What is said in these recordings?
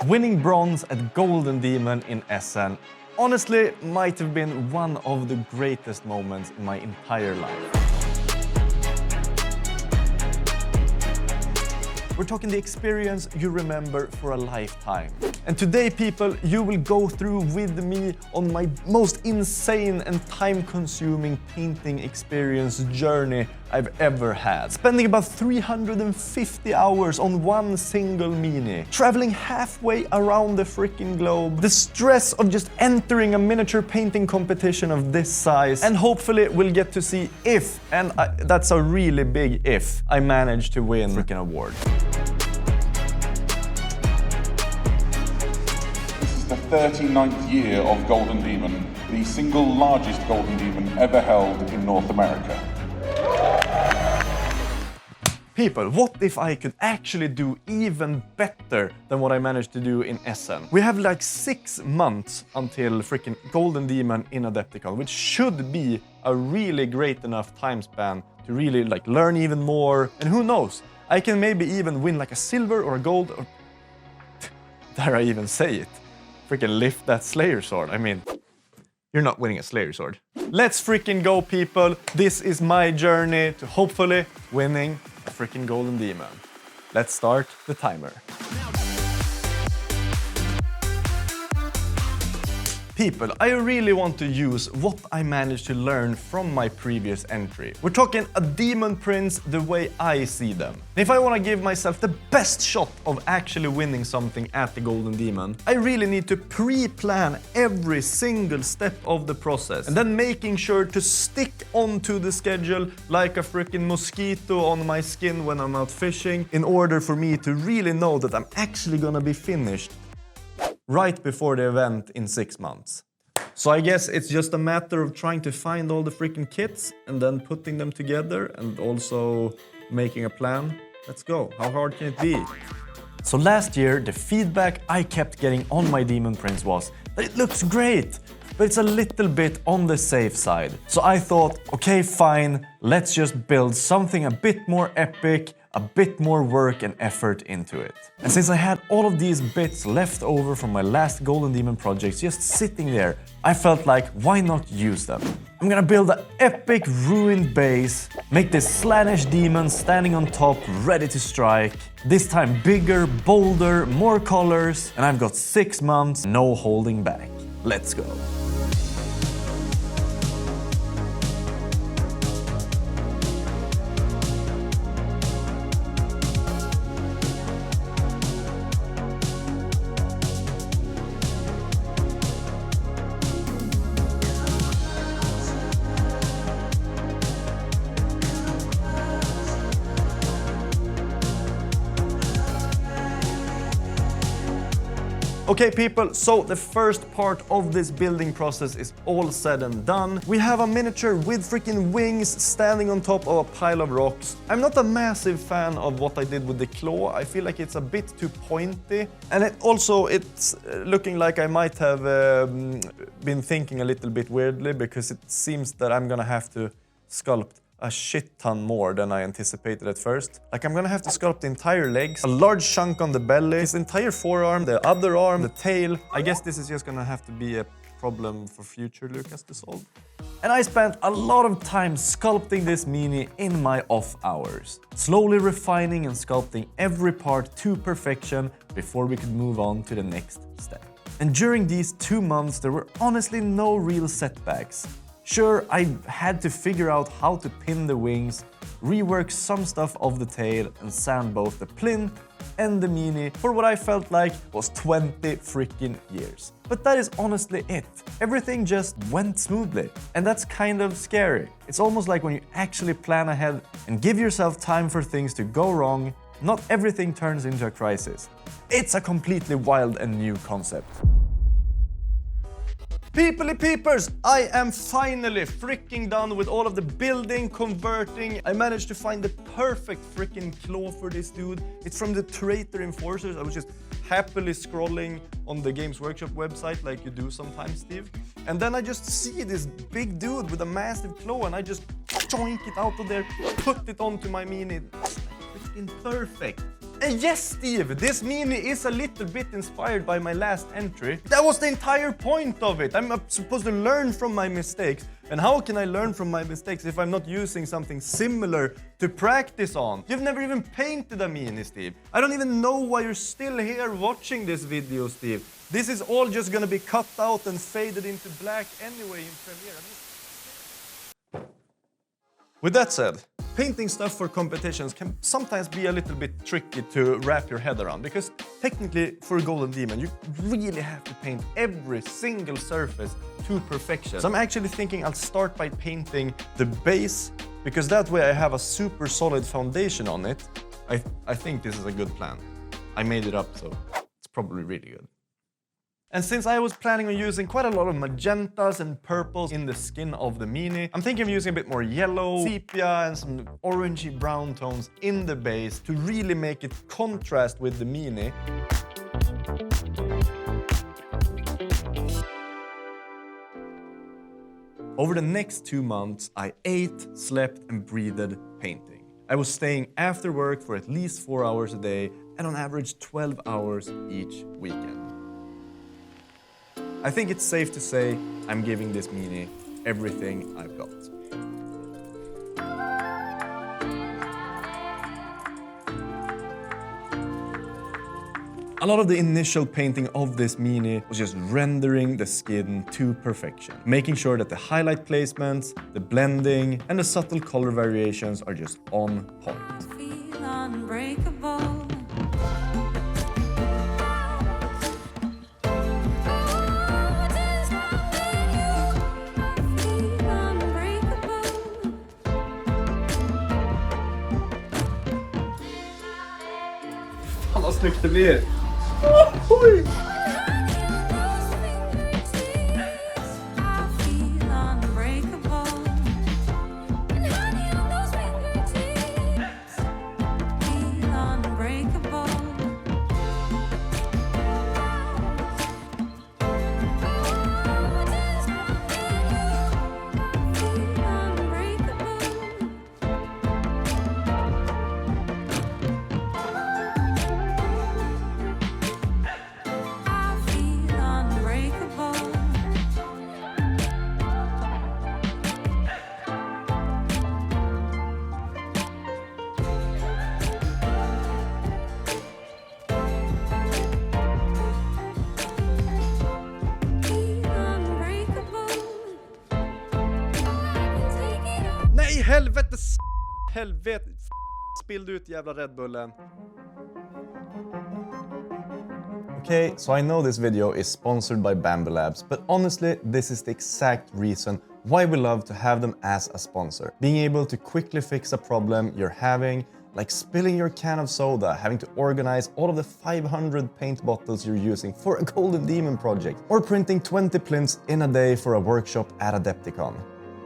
Winning bronze at Golden Demon in Essen honestly might have been one of the greatest moments in my entire life. We're talking the experience you remember for a lifetime. And today, people, you will go through with me on my most insane and time-consuming painting experience journey I've ever had. Spending about 350 hours on one single mini, traveling halfway around the freaking globe, the stress of just entering a miniature painting competition of this size, and hopefully we'll get to see if, and that's a really big if, I manage to win a freaking award. The 39th year of Golden Demon, the single largest Golden Demon ever held in North America. People, what if I could actually do even better than what I managed to do in Essen? We have like 6 months until freaking Golden Demon in Adepticon, which should be a really great enough time span to really like learn even more. And who knows, I can maybe even win like a silver or a gold or... Dare I even say it? Freaking lift that Slayer sword. I mean, you're not winning a Slayer sword. Let's freaking go, people. This is my journey to hopefully winning a freaking Golden Demon. Let's start the timer. People, I really want to use what I managed to learn from my previous entry. We're talking a demon prince the way I see them. If I want to give myself the best shot of actually winning something at the Golden Demon, I really need to pre-plan every single step of the process and then making sure to stick onto the schedule like a freaking mosquito on my skin when I'm out fishing in order for me to really know that I'm actually gonna be finished right before the event in 6 months. So I guess it's just a matter of trying to find all the freaking kits and then putting them together and also making a plan. Let's go. How hard can it be? So last year, the feedback I kept getting on my Demon Prince was that it looks great, but it's a little bit on the safe side. So I thought, okay, fine, let's just build something a bit more epic, a bit more work and effort into it. And since I had all of these bits left over from my last Golden Demon projects just sitting there, I felt like, why not use them? I'm gonna build an epic ruined base, make this Slaanesh demon standing on top, ready to strike. This time bigger, bolder, more colors, and I've got 6 months, no holding back. Let's go. Okay, people, so the first part of this building process is all said and done. We have a miniature with freaking wings standing on top of a pile of rocks. I'm not a massive fan of what I did with the claw. I feel like it's a bit too pointy. And it's looking like I might have been thinking a little bit weirdly, because it seems that I'm gonna have to sculpt a shit ton more than I anticipated at first. Like, I'm gonna have to sculpt the entire legs, a large chunk on the belly, his entire forearm, the other arm, the tail. I guess this is just gonna have to be a problem for future Lukas to solve. And I spent a lot of time sculpting this mini in my off hours, slowly refining and sculpting every part to perfection before we could move on to the next step. And during these 2 months, there were honestly no real setbacks. Sure, I had to figure out how to pin the wings, rework some stuff of the tail, and sand both the plinth and the mini for what I felt like was 20 freaking years. But that is honestly it. Everything just went smoothly, and that's kind of scary. It's almost like when you actually plan ahead and give yourself time for things to go wrong, not everything turns into a crisis. It's a completely wild and new concept. Peoply peepers, I am finally freaking done with all of the building, converting. I managed to find the perfect freaking claw for this dude. It's from the Traitor Enforcers. I was just happily scrolling on the Games Workshop website like you do sometimes, Steve. And then I just see this big dude with a massive claw, and I just joink it out of there, put it onto my mini. It's freaking perfect. And yes, Steve, this mini is a little bit inspired by my last entry. That was the entire point of it. I'm supposed to learn from my mistakes. And how can I learn from my mistakes if I'm not using something similar to practice on? You've never even painted a mini, Steve. I don't even know why you're still here watching this video, Steve. This is all just gonna be cut out and faded into black anyway in Premiere. With that said, painting stuff for competitions can sometimes be a little bit tricky to wrap your head around, because technically for a Golden Demon you really have to paint every single surface to perfection. So I'm actually thinking I'll start by painting the base, because that way I have a super solid foundation on it. I think this is a good plan. I made it up, so it's probably really good. And since I was planning on using quite a lot of magentas and purples in the skin of the mini, I'm thinking of using a bit more yellow, sepia, and some orangey brown tones in the base to really make it contrast with the mini. Over the next 2 months, I ate, slept, and breathed painting. I was staying after work for at least 4 hours a day, and on average 12 hours each weekend. I think it's safe to say I'm giving this mini everything I've got. A lot of the initial painting of this mini was just rendering the skin to perfection, making sure that the highlight placements, the blending, and the subtle color variations are just on point. Fan vad snyggt det blir! Oj! Nej, helvete! Helvete! Spillde ut jävla Red Bullen. Okay, so I know this video is sponsored by Bambi Labs, but honestly, this is the exact reason why we love to have them as a sponsor. Being able to quickly fix a problem you're having, like spilling your can of soda, having to organize all of the 500 paint bottles you're using for a Golden Demon project, or printing 20 plinths in a day for a workshop at Adepticon.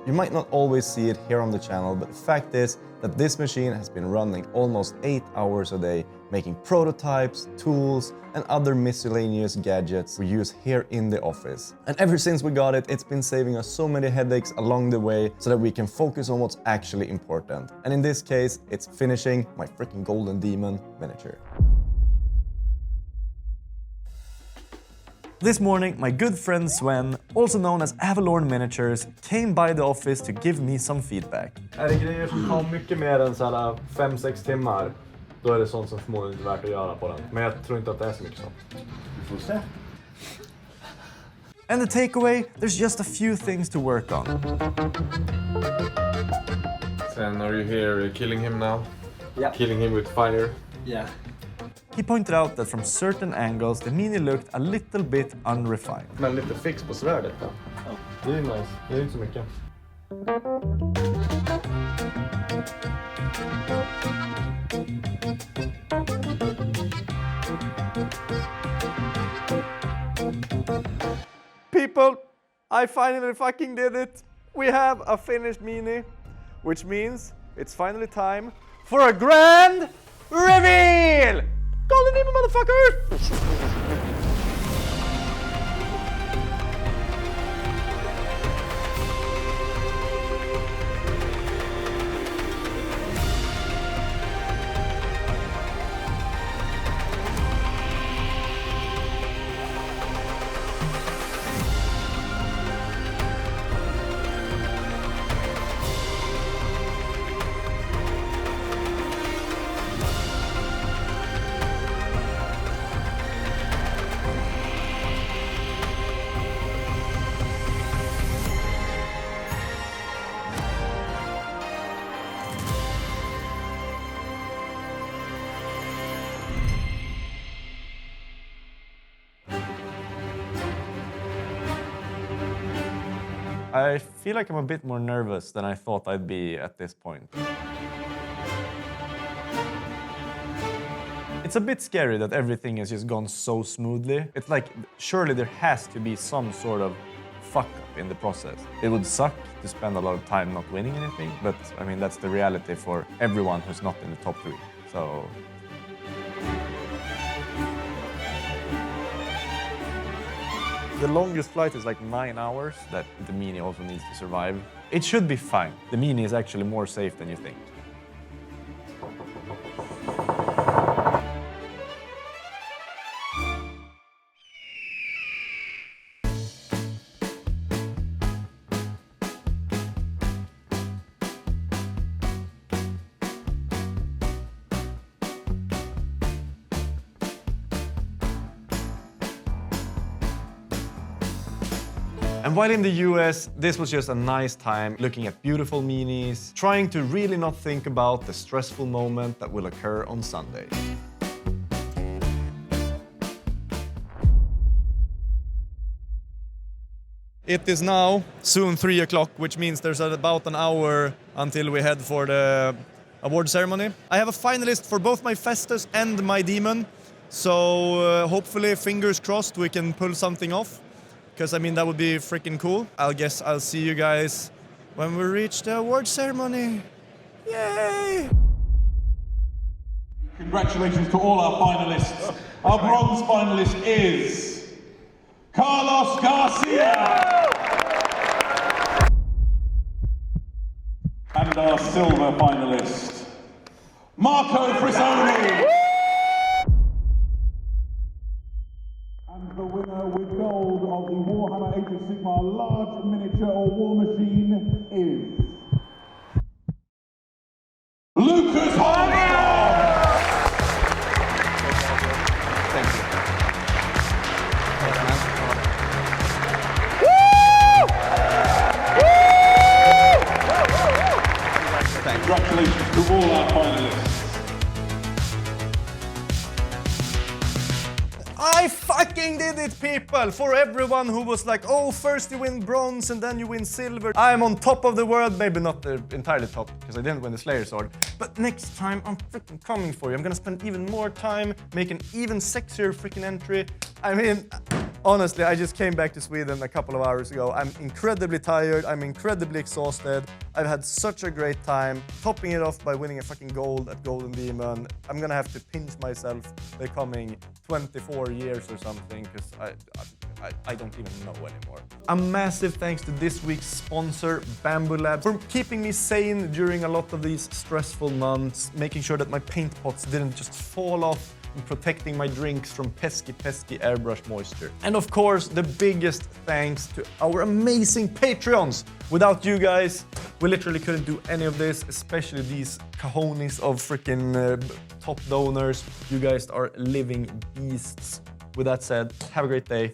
You might not always see it here on the channel, but the fact is that this machine has been running almost 8 hours a day, making prototypes, tools, and other miscellaneous gadgets we use here in the office. And ever since we got it, it's been saving us so many headaches along the way so that we can focus on what's actually important. And in this case, it's finishing my freaking Golden Demon miniature. This morning, my good friend Sven, also known as Avalorn Miniatures, came by the office to give me some feedback. Är det grejer som tar mycket mer än 5-6 timmar, då är det sånt som förmodligen inte är värt att göra på den. Men jag tror inte att det är så mycket sånt. Vi får se. And the takeaway, there's just a few things to work on. Sven, are you here killing him now? Yeah. Killing him with fire? Yeah. He pointed out that from certain angles, the mini looked a little bit unrefined. Men lite fix på svärdet då. Ja. Det är nice, det är inte så mycket. People, I finally fucking did it! We have a finished mini, which means it's finally time for a grand reveal! Golden Demon, motherfuckers! I feel like I'm a bit more nervous than I thought I'd be at this point. It's a bit scary that everything has just gone so smoothly. It's like, surely there has to be some sort of fuck up in the process. It would suck to spend a lot of time not winning anything, but I mean, that's the reality for everyone who's not in the top 3. So. The longest flight is like 9 hours that the Mini also needs to survive. It should be fine. The Mini is actually more safe than you think. And while in the US, this was just a nice time looking at beautiful minis, trying to really not think about the stressful moment that will occur on Sunday. It is now soon 3 o'clock, which means there's about an hour until we head for the award ceremony. I have a finalist for both my Festus and my Demon, so hopefully, fingers crossed, we can pull something off. Because, I mean, that would be freaking cool. I guess I'll see you guys when we reach the award ceremony. Yay! Congratulations to all our finalists. Our bronze finalist is Carlos Garcia. And our silver finalist, Marco Frisoni. And the winner with gold of the Warhammer Age of Sigmar large miniature or war machine is Lukas. Thank you. Congratulations to all our finalists. I fucking did it, people! For everyone who was like, oh, first you win bronze and then you win silver. I'm on top of the world, maybe not the entirely top, because I didn't win the Slayer Sword. But next time, I'm freaking coming for you. I'm gonna spend even more time, make an even sexier freaking entry. I mean, honestly, I just came back to Sweden a couple of hours ago. I'm incredibly tired, I'm incredibly exhausted. I've had such a great time, topping it off by winning a fucking gold at Golden Demon. I'm gonna have to pinch myself the coming 24 years or something, because I don't even know anymore. A massive thanks to this week's sponsor, Bamboo Lab, for keeping me sane during a lot of these stressful months, making sure that my paint pots didn't just fall off, and protecting my drinks from pesky airbrush moisture. And of course, the biggest thanks to our amazing Patreons. Without you guys, we literally couldn't do any of this, especially these cojones of freaking top donors. You guys are living beasts. With that said, have a great day.